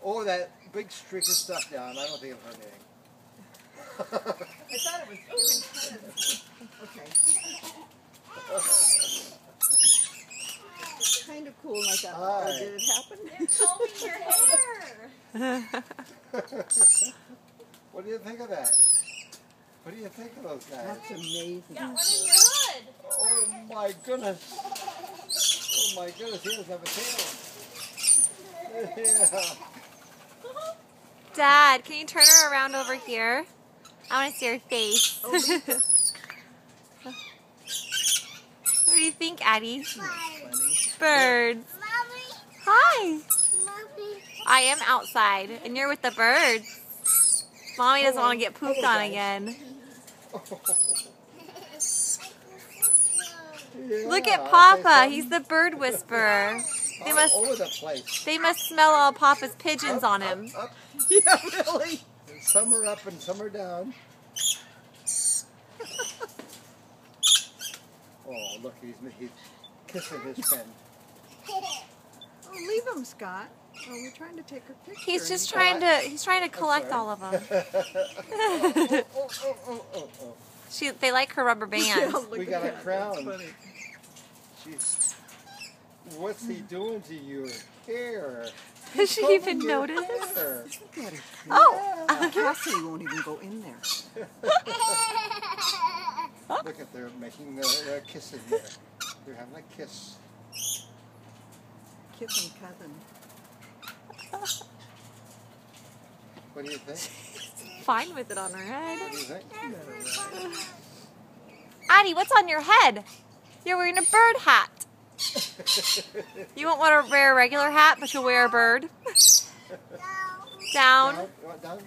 Oh, that big streak of stuff down. I don't think it'll hurt anything. I thought it was okay. It's kind of cool like that. Oh, did it happen? It's combing your hair. What do you think of that? What do you think of those guys? That's amazing. Got one in your hood. Oh my goodness. Oh my goodness, he doesn't have a tail. Yeah. Dad, can you turn her around over here? I want to see her face. What do you think, Addie? Birds. Mommy. Hi. Mommy. I am outside, and you're with the birds. Mommy doesn't want to get pooped on again. Yeah, Look at Papa. He's the bird whisperer. They must. All over the place. They must smell all Papa's pigeons on him. Up. Yeah, really. Some are up and some are down. Oh, look, he's kissing his friend. Oh, leave him, Scott. Oh, we're trying to take her picture. He's just trying to. He's trying to collect all of them. Oh. They like her rubber band. Yeah, We got a crown. Jeez. What's he doing to your hair? Does she even notice? Oh, Cassie won't even go in there. Look at they're making their kisses there. They're having a kiss. Kiss and cousin. What do you think? Fine with it on her head. What do you think? Addie, what's on your head? You're wearing a bird hat. You won't want to wear a regular hat, but you'll wear a bird. Down. You want down?